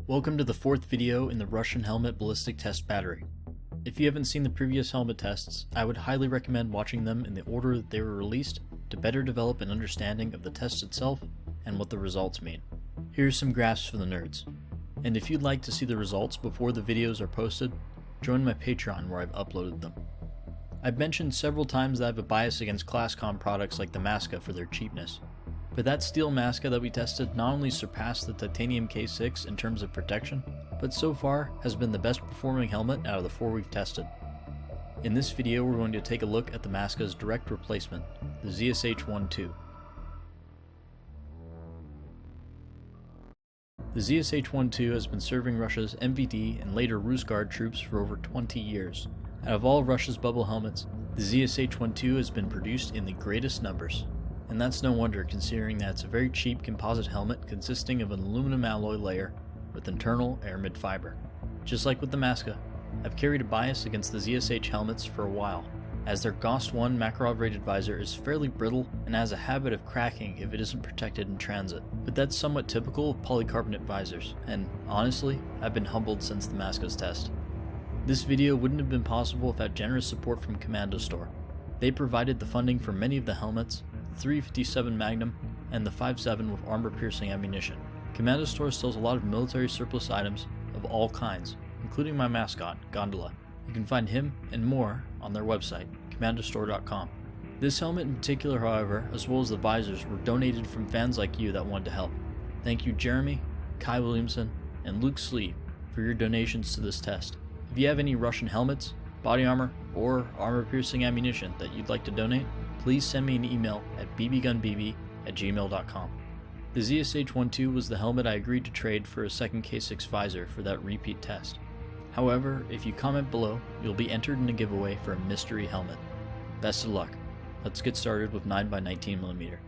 Welcome to the fourth video in the Russian helmet ballistic test battery. If you haven't seen the previous helmet tests, I would highly recommend watching them in the order that they were released to better develop an understanding of the test itself and what the results mean. Here's some graphs for the nerds. And if you'd like to see the results before the videos are posted, join my Patreon where I've uploaded them. I've mentioned several times that I have a bias against ClassCom products like the Masca for their cheapness. But that steel Masca that we tested not only surpassed the titanium K6 in terms of protection, but so far has been the best performing helmet out of the 4 we've tested. In this video we're going to take a look at the Masca's direct replacement, the ZSH-1-2. The ZSH-1-2 has been serving Russia's MVD and later Rus Guard troops for over 20 years. Out of all Russia's bubble helmets, the ZSH-1-2 has been produced in the greatest numbers. And that's no wonder considering that it's a very cheap composite helmet consisting of an aluminum alloy layer with internal aramid fiber. Just like with the Masca, I've carried a bias against the ZSH helmets for a while, as their GOST-1 Makarov rated visor is fairly brittle and has a habit of cracking if it isn't protected in transit. But that's somewhat typical of polycarbonate visors, and honestly, I've been humbled since the Masca's test. This video wouldn't have been possible without generous support from Commando Store. They provided the funding for many of the helmets, 357 Magnum, and the 5.7 with armor-piercing ammunition. Commando Store sells a lot of military surplus items of all kinds, including my mascot, Gondola. You can find him and more on their website, commandostore.com. This helmet in particular, however, as well as the visors, were donated from fans like you that wanted to help. Thank you Jeremy, Kai Williamson, and Luke Slee for your donations to this test. If you have any Russian helmets, body armor, or armor-piercing ammunition that you'd like to donate, please send me an email at bbgunbb@gmail.com. The ZSH-1-2 was the helmet I agreed to trade for a second K6 visor for that repeat test. However, if you comment below, you'll be entered in a giveaway for a mystery helmet. Best of luck. Let's get started with 9x19mm.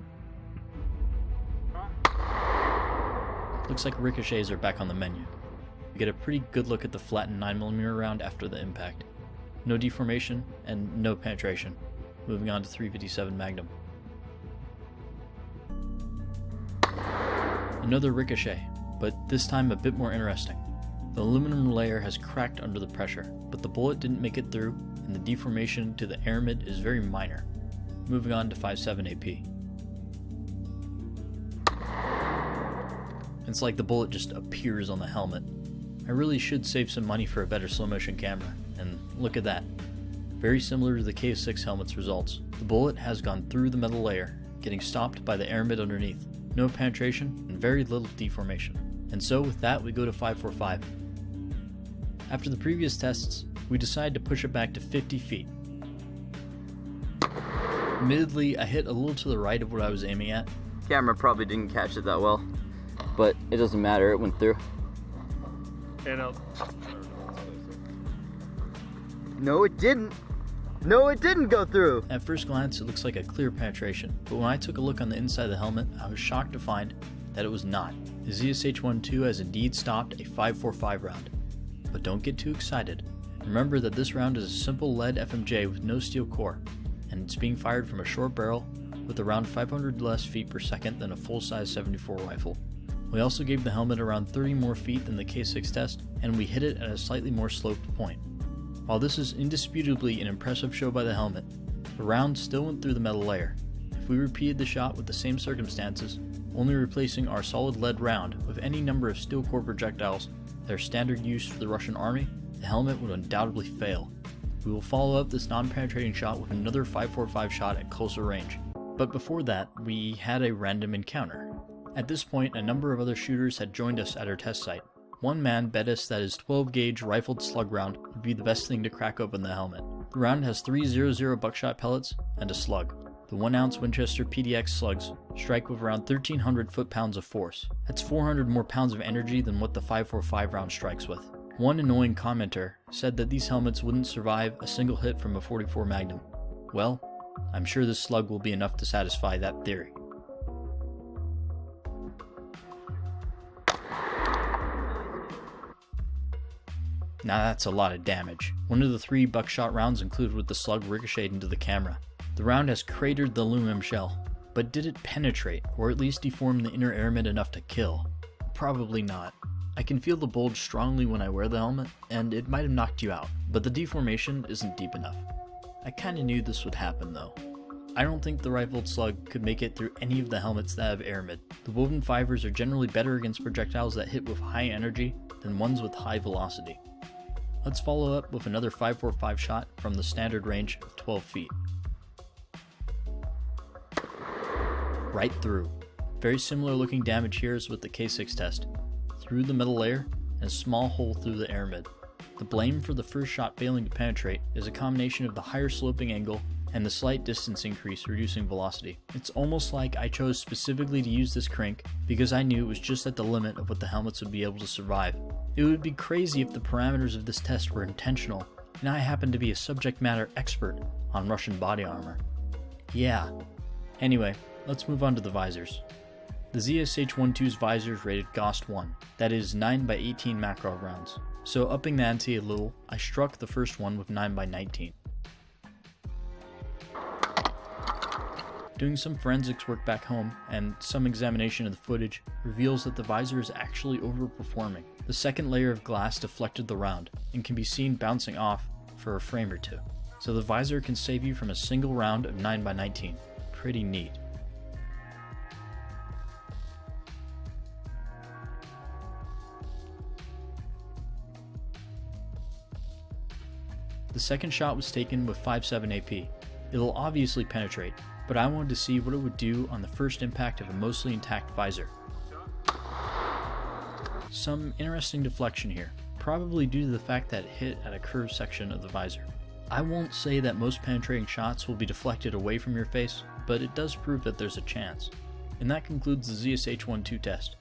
Looks like ricochets are back on the menu. You get a pretty good look at the flattened 9mm round after the impact. No deformation and no penetration. Moving on to 357 Magnum. Another ricochet, but this time a bit more interesting. The aluminum layer has cracked under the pressure, but the bullet didn't make it through, and the deformation to the aramid is very minor. Moving on to 5.7 AP. It's like the bullet just appears on the helmet. I really should save some money for a better slow motion camera, and look at that. Very similar to the K6 helmet's results. The bullet has gone through the metal layer, getting stopped by the aramid underneath. No penetration and very little deformation. And so with that we go to 5.45. After the previous tests, we decided to push it back to 50 feet. Admittedly, I hit a little to the right of what I was aiming at. Camera probably didn't catch it that well, but it doesn't matter, it went through. No, it didn't. No, it didn't go through! At first glance, it looks like a clear penetration, but when I took a look on the inside of the helmet, I was shocked to find that it was not. The ZSH-1-2 has indeed stopped a 5.45 round. But don't get too excited. Remember that this round is a simple lead FMJ with no steel core, and it's being fired from a short barrel with around 500 less feet per second than a full-size 74 rifle. We also gave the helmet around 30 more feet than the K6 test, and we hit it at a slightly more sloped point. While this is indisputably an impressive show by the helmet, the round still went through the metal layer. If we repeated the shot with the same circumstances, only replacing our solid lead round with any number of steel core projectiles that are standard use for the Russian army, the helmet would undoubtedly fail. We will follow up this non-penetrating shot with another 5.45 shot at closer range. But before that, we had a random encounter. At this point, a number of other shooters had joined us at our test site. One man bet us that his 12-gauge rifled slug round would be the best thing to crack open the helmet. The round has 300 buckshot pellets and a slug. The 1-ounce Winchester PDX slugs strike with around 1,300 foot-pounds of force. That's 400 more pounds of energy than what the 5.45 round strikes with. One annoying commenter said that these helmets wouldn't survive a single hit from a 44 Magnum. Well, I'm sure this slug will be enough to satisfy that theory. Now that's a lot of damage. One of the 3 buckshot rounds included with the slug ricocheted into the camera. The round has cratered the aluminum shell, but did it penetrate, or at least deform the inner aramid enough to kill? Probably not. I can feel the bulge strongly when I wear the helmet, and it might have knocked you out, but the deformation isn't deep enough. I kinda knew this would happen though. I don't think the rifled slug could make it through any of the helmets that have air mid. The woven fibers are generally better against projectiles that hit with high energy than ones with high velocity. Let's follow up with another 5.45 shot from the standard range of 12 feet. Right through. Very similar looking damage here as with the K6 test. Through the metal layer and a small hole through the air mid. The blame for the first shot failing to penetrate is a combination of the higher sloping angle and the slight distance increase reducing velocity. It's almost like I chose specifically to use this crank because I knew it was just at the limit of what the helmets would be able to survive. It would be crazy if the parameters of this test were intentional, and I happen to be a subject matter expert on Russian body armor. Yeah. Anyway, let's move on to the visors. The ZSH-1-2's visor is rated GOST 1, that is 9x18 Makarov rounds. So upping the ante a little, I struck the first one with 9x19. Doing some forensics work back home, and some examination of the footage, reveals that the visor is actually overperforming. The second layer of glass deflected the round, and can be seen bouncing off for a frame or two. So the visor can save you from a single round of 9x19. Pretty neat. The second shot was taken with 5.7 AP. It'll obviously penetrate, but I wanted to see what it would do on the first impact of a mostly intact visor. Some interesting deflection here, probably due to the fact that it hit at a curved section of the visor. I won't say that most penetrating shots will be deflected away from your face, but it does prove that there's a chance. And that concludes the ZSH-1-2 test.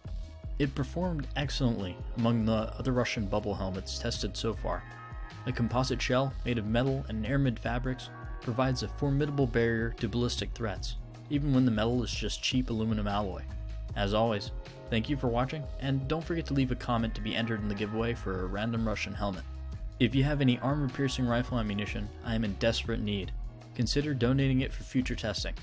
It performed excellently among the other Russian bubble helmets tested so far. A composite shell made of metal and air mid fabrics provides a formidable barrier to ballistic threats, even when the metal is just cheap aluminum alloy. As always, thank you for watching, and don't forget to leave a comment to be entered in the giveaway for a random Russian helmet. If you have any armor-piercing rifle ammunition, I am in desperate need. Consider donating it for future testing.